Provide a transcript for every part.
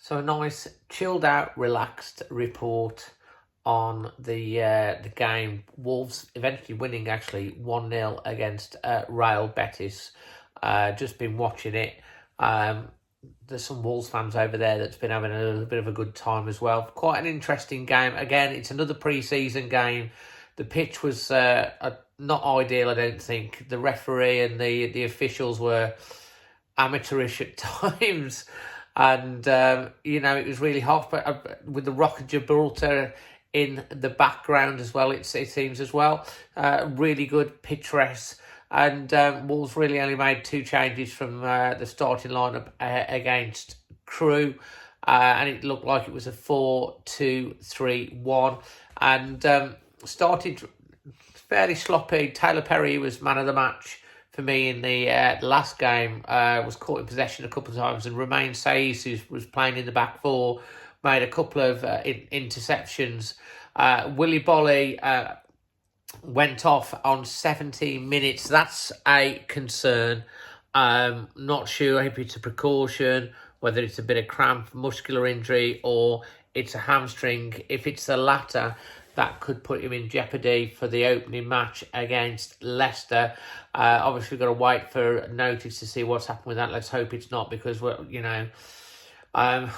So a nice, chilled out, relaxed report on the game. Wolves eventually winning actually 1-0 against Real Betis. Just been watching it. There's some Wolves fans over there that's been having a little bit of a good time as well. Quite an interesting game. Again, it's another pre-season game. The pitch was not ideal, I don't think. The referee and the officials were amateurish at times. And, it was really hot, but with the Rock of Gibraltar in the background as well, it seems as well. Really good, picturesque. And Wolves really only made 2 changes from the starting lineup against Crewe. And it looked like it was a 4-2-3-1. And started fairly sloppy. Taylor Perry was man of the match for me in the last game. Was caught in possession a couple of times, and Romain Saiss, who was playing in the back four, made a couple of interceptions. Wily Boly went off on 17 minutes. That's a concern. Not sure if it's a precaution, whether it's a bit of cramp, muscular injury, or it's a hamstring. If it's the latter, that could put him in jeopardy for the opening match against Leicester. Obviously, we've got to wait for notice to see what's happened with that. Let's hope it's not, because we're a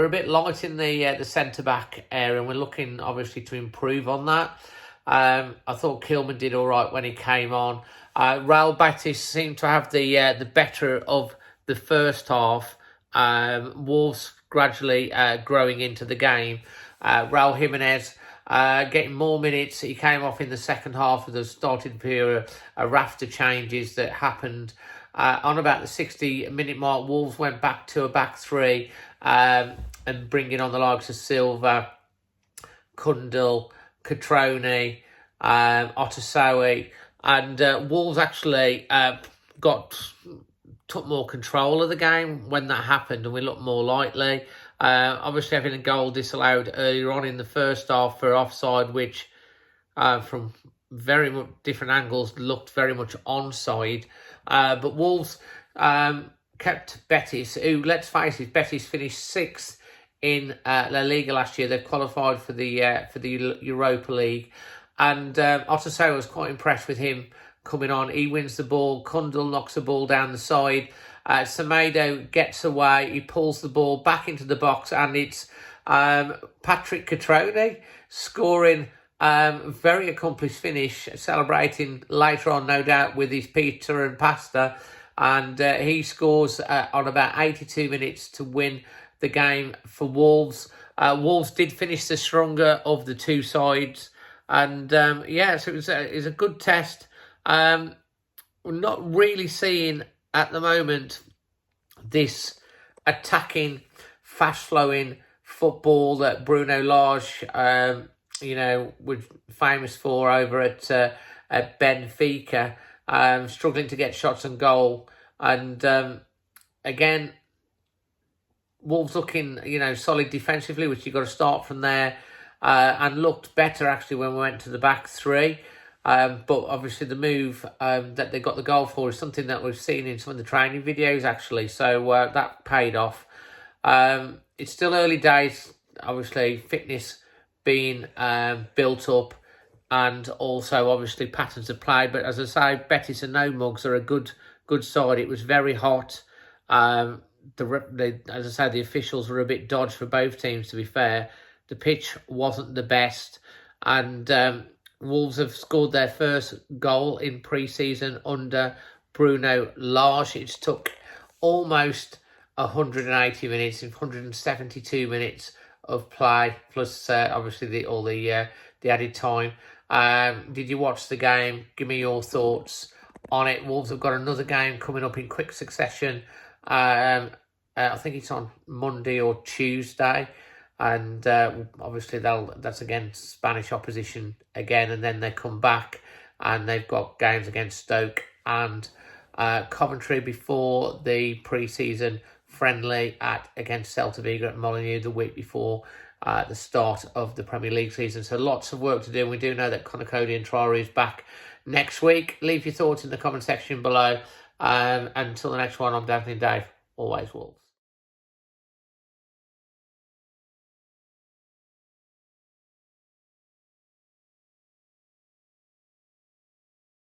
bit light in the centre-back area, and we're looking, obviously, to improve on that. I thought Kilman did all right when he came on. Real Betis seemed to have the better of the first half. Wolves gradually growing into the game. Raul Jimenez getting more minutes. He came off in the second half. There started to be a raft of changes that happened. On about the 60-minute mark, Wolves went back to a back three and bringing on the likes of Silva, Kundal, Curtrone, Otasowie, and Wolves actually took more control of the game when that happened, and we looked more likely. Obviously, having a goal disallowed earlier on in the first half for offside, which from very much different angles looked very much onside. But Wolves kept Betis, who, let's face it, Betis finished 6th in La Liga last year. They've qualified for the Europa League. And Otasowie was quite impressed with him coming on. He wins the ball. Kundal knocks the ball down the side. Semedo gets away. He pulls the ball back into the box, and it's Patrick Curtrone scoring very accomplished finish, celebrating later on, no doubt, with his pizza and pasta. And he scores on about 82 minutes to win the game for Wolves. Wolves did finish the stronger of the two sides. And so it was a good test. We're not really seeing at the moment this attacking, fast-flowing football that Bruno Lage, was famous for over at Benfica, struggling to get shots on goal. And again, Wolves looking, solid defensively, which you've got to start from there, and looked better actually when we went to the back three. But obviously the move that they got the goal for is something that we've seen in some of the training videos actually. So that paid off. It's still early days, obviously fitness being built up, and also obviously patterns of play. But as I say, Betis and No Mugs are a good side. It was very hot. As I say, the officials were a bit dodged for both teams, to be fair. The pitch wasn't the best, and Wolves have scored their first goal in pre-season under Bruno Lage. It took almost 180 minutes, 172 minutes of play, plus obviously all the added time. Did you watch the game? Give me your thoughts on it. Wolves have got another game coming up in quick succession. I think it's on Monday or Tuesday. And obviously that's against Spanish opposition again, and then they come back and they've got games against Stoke and Coventry before the pre-season friendly against Celta Vigo at Molineux the week before the start of the Premier League season. So lots of work to do. We do know that Conor Cody and Traore is back next week. Leave your thoughts in the comment section below. Until the next one, I'm Dazzling Dave. Always Wolves.